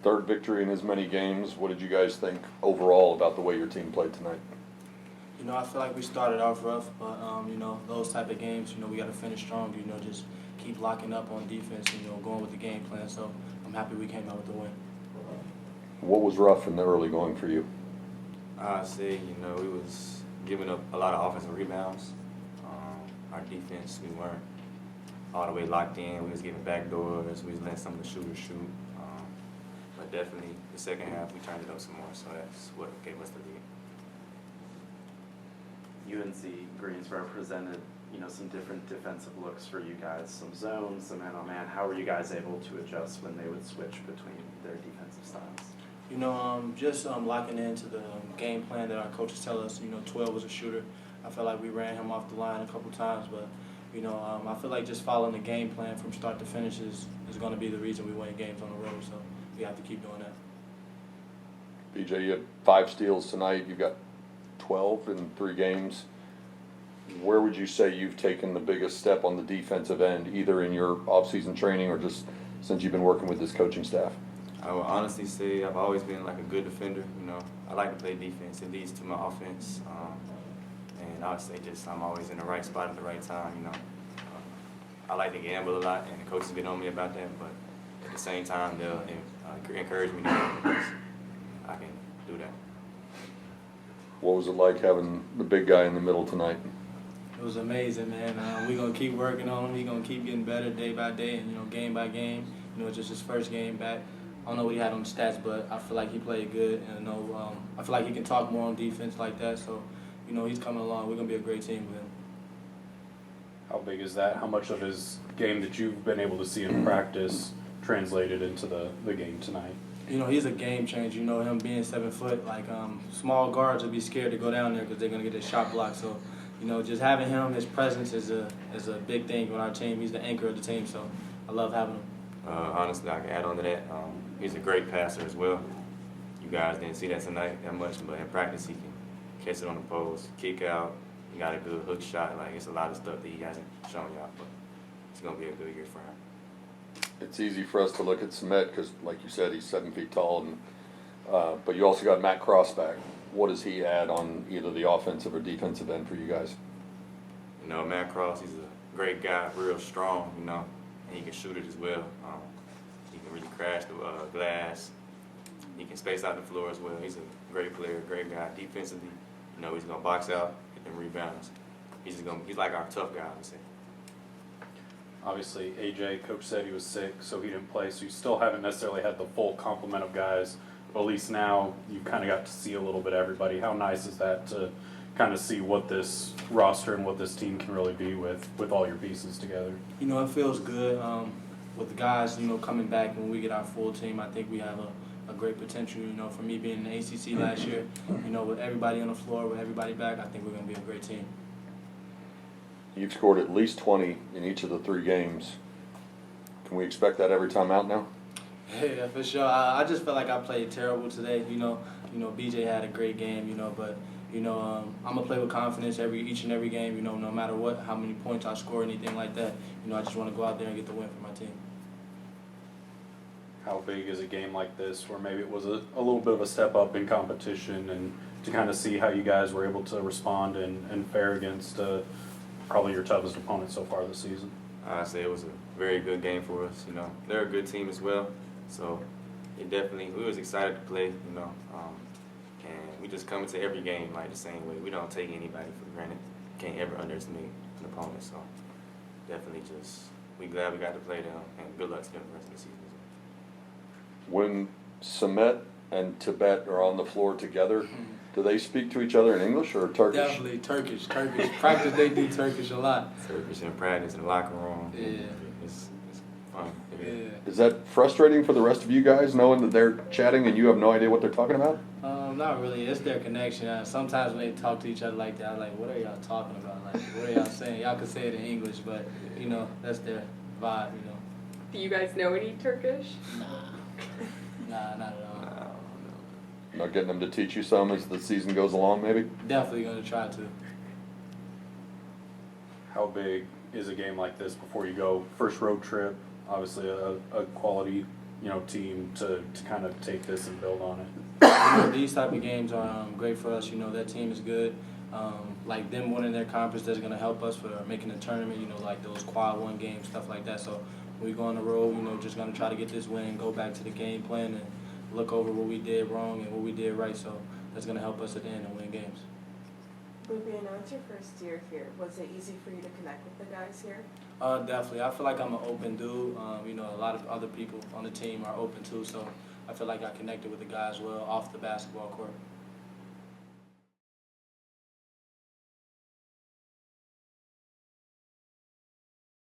Third victory in as many games. What did you guys think overall about the way your team played tonight? I feel like we started off rough, but, those type of games, we got to finish strong, just keep locking up on defense, going with the game plan. So I'm happy we came out with the win. What was rough in the early going for you? I say, we was giving up a lot of offensive rebounds. Our defense, we weren't all the way locked in. We was getting backdoors. We was letting some of the shooters shoot. But definitely the second half, we turned it up some more, so that's what gave us the lead. UNC-Greensboro presented, some different defensive looks for you guys, some zones, some man-on-man. How were you guys able to adjust when they would switch between their defensive styles? Just locking into the game plan that our coaches tell us. 12 was a shooter. I felt like we ran him off the line a couple times, but I feel like just following the game plan from start to finish is going to be the reason we win games on the road. So we have to keep doing that. BJ, you had 5 steals tonight. You've got 12 in 3 games. Where would you say you've taken the biggest step on the defensive end, either in your off-season training or just since you've been working with this coaching staff? I would honestly say I've always been like a good defender. I like to play defense. It leads to my offense. And I would say just I'm always in the right spot at the right time. I like to gamble a lot, and the coaches get on me about that. But at the same time, they'll encourage me to do it because I can do that. What was it like having the big guy in the middle tonight? It was amazing, man. We're going to keep working on him. He's going to keep getting better day by day and, game by game. It's just his first game back. I don't know what he had on the stats, but I feel like he played good. And I feel like he can talk more on defense like that. So, he's coming along. We're going to be a great team with him. How big is that? How much of his game that you've been able to see in practice translated into the game tonight? He's a game changer. Him being 7 foot, like small guards would be scared to go down there because they're going to get their shot blocked. So, just having him, his presence is a big thing on our team. He's the anchor of the team, so I love having him. Honestly, I can add on to that. He's a great passer as well. You guys didn't see that tonight that much, but in practice he can catch it on the post, kick out. He got a good hook shot. Like, it's a lot of stuff that he hasn't shown y'all, but it's going to be a good year for him. It's easy for us to look at Smet because, like you said, he's 7 feet tall, and but you also got Matt Cross back. What does he add on either the offensive or defensive end for you guys? Matt Cross, he's a great guy, real strong, and he can shoot it as well. He can really crash the glass. He can space out the floor as well. He's a great player, great guy. Defensively, he's going to box out, get them rebounds. He's like our tough guy, I would say. Obviously, AJ, coach said he was sick, so he didn't play. So you still haven't necessarily had the full complement of guys. But at least now you kind of got to see a little bit of everybody. How nice is that to kind of see what this roster and what this team can really be with all your pieces together? It feels good with the guys, coming back when we get our full team. I think we have a great potential, for me being in the ACC last year, with everybody on the floor, with everybody back, I think we're going to be a great team. You've scored at least 20 in each of the 3 games. Can we expect that every time out now? Yeah, for sure. I just felt like I played terrible today. BJ had a great game, but I'm gonna play with confidence each and every game. No matter how many points I score, anything like that. I just want to go out there and get the win for my team. How big is a game like this where maybe it was a little bit of a step up in competition, and to kind of see how you guys were able to respond and fare against probably your toughest opponent so far this season? I'd say it was a very good game for us. They're a good team as well. So we was excited to play, and we just come into every game like the same way. We don't take anybody for granted. Can't ever underestimate an opponent. So definitely we glad we got to play them, and good luck to them the rest of the season. When Smet and Tibet are on the floor together, do they speak to each other in English or Turkish? Definitely Turkish. Practice, they do Turkish a lot. Turkish in practice, in the locker room. Yeah. It's fun. Yeah. Is that frustrating for the rest of you guys, knowing that they're chatting and you have no idea what they're talking about? Not really. It's their connection. Sometimes when they talk to each other like that, I'm like, what are y'all talking about? Like, what are y'all saying? Y'all can say it in English, but, that's their vibe, Do you guys know any Turkish? Nah, not at all. Not getting them to teach you some as the season goes along, maybe? Definitely going to try to. How big is a game like this before you go? First road trip, obviously a quality team to kind of take this and build on it? These type of games are great for us. That team is good. Like them winning their conference, that's going to help us for making the tournament, like those quad one games, stuff like that. So when we go on the road, just going to try to get this win, go back to the game plan and look over what we did wrong and what we did right. So that's going to help us at the end and win games. Boopie, I know it's your first year here. Was it easy for you to connect with the guys here? Definitely. I feel like I'm an open dude. A lot of other people on the team are open too. So I feel like I connected with the guys well off the basketball court.